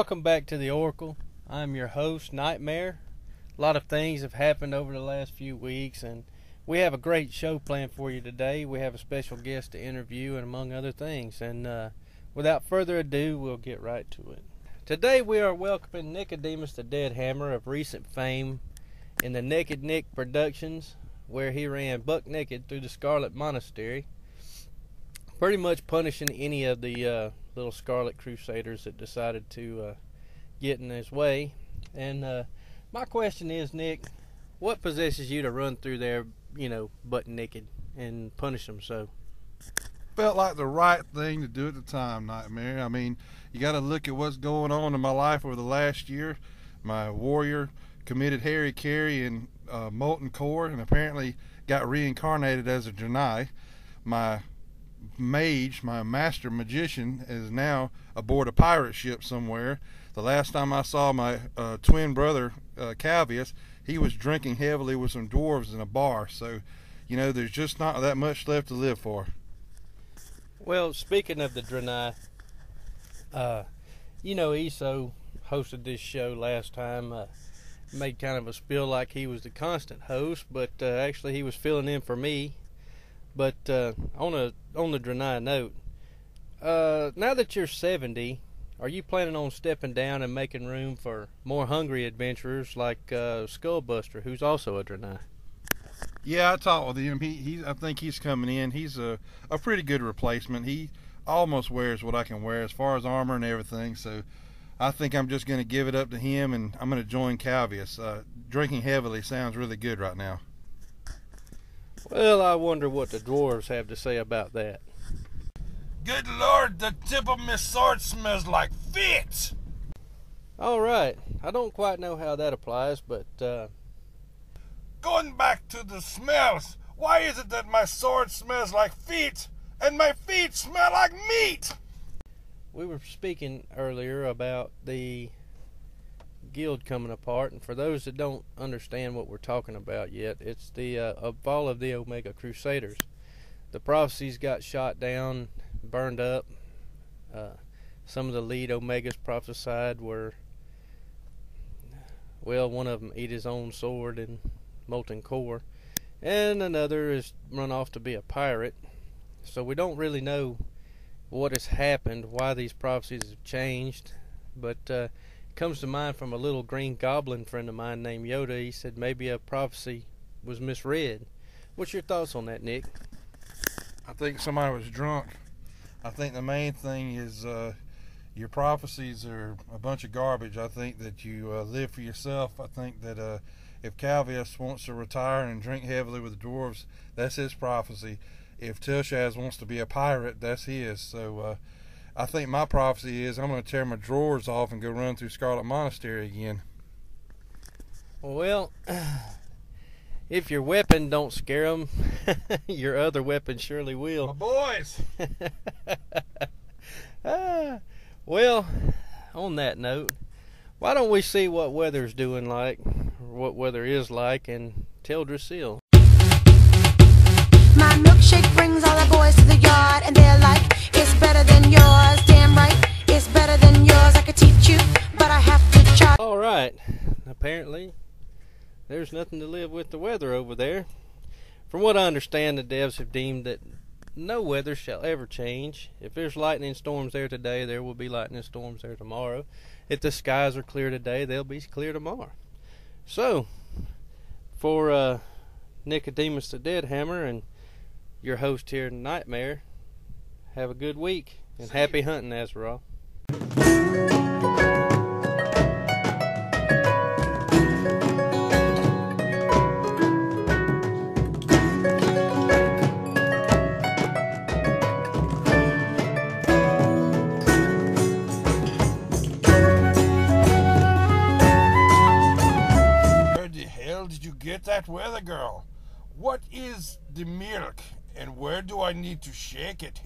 Welcome back to the Oracle. I'm your host, Nightmare. A lot of things have happened over the last few weeks, and we have a great show planned for you today. We have a special guest to interview, and among other things. And without further ado, we'll get right to it. Today we are welcoming Nicodemus the Deadhammer of recent fame in the Naked Nick Productions, where he ran buck naked through the Scarlet Monastery, pretty much punishing any of the little Scarlet Crusaders that decided to get in his way. And my question is, Nick, what possesses you to run through there, butt naked and punish them so? Felt like the right thing to do at the time, Nightmare. I mean, you got to look at what's going on in my life over the last year. My warrior committed hara-kiri in molten core and apparently got reincarnated as a Janai. My mage, my master magician, is now aboard a pirate ship somewhere. The last time I saw my twin brother, Calvius, he was drinking heavily with some dwarves in a bar. So, there's just not that much left to live for. Well, speaking of the Draenei, Eso hosted this show last time, made kind of a spiel like he was the constant host, but actually he was filling in for me. But on the Draenei note, now that you're 70, are you planning on stepping down and making room for more hungry adventurers like Skullbuster, who's also a Draenei? Yeah, I talked with him. I think he's coming in. He's a pretty good replacement. He almost wears what I can wear as far as armor and everything. So I think I'm just going to give it up to him, and I'm going to join Calvius. Drinking heavily sounds really good right now. Well, I wonder what the dwarves have to say about that. Good Lord, the tip of my sword smells like feet! All right. I don't quite know how that applies, but... Going back to the smells, why is it that my sword smells like feet and my feet smell like meat? We were speaking earlier about the guild coming apart, and for those that don't understand what we're talking about yet, it's the fall of the Omega Crusaders. The prophecies got shot down, burned up. Some of the lead Omegas prophesied were, one of them ate his own sword in molten core, and another is run off to be a pirate. So we don't really know what has happened, why these prophecies have changed, but it comes to mind from a little green goblin friend of mine named Yoda. He said maybe a prophecy was misread. What's your thoughts on that, Nick? I think somebody was drunk. I think the main thing is your prophecies are a bunch of garbage. I think that you live for yourself. I think that if Calvius wants to retire and drink heavily with the dwarves, that's his prophecy. If Tilshaz wants to be a pirate, that's his. So I think my prophecy is I'm going to tear my drawers off and go run through Scarlet Monastery again. Well, if your weapon don't scare them, your other weapon surely will. My boys! Well, on that note, why don't we see what weather's doing like, or what weather is like, and tell Dracil. My milkshake brings all the boys to the yard, and they're like, it's better than yours. Damn right, it's better than yours. I could teach you, but I have to try. All right. Apparently, there's nothing to live with the weather over there. From what I understand, the devs have deemed that no weather shall ever change. If there's lightning storms there today, there will be lightning storms there tomorrow. If the skies are clear today, they'll be clear tomorrow. So, for Nicodemus the Deadhammer and your host here, Nightmare, have a good week, and happy hunting, Azrael. Did you get that weather, girl? What is the milk, and where do I need to shake it?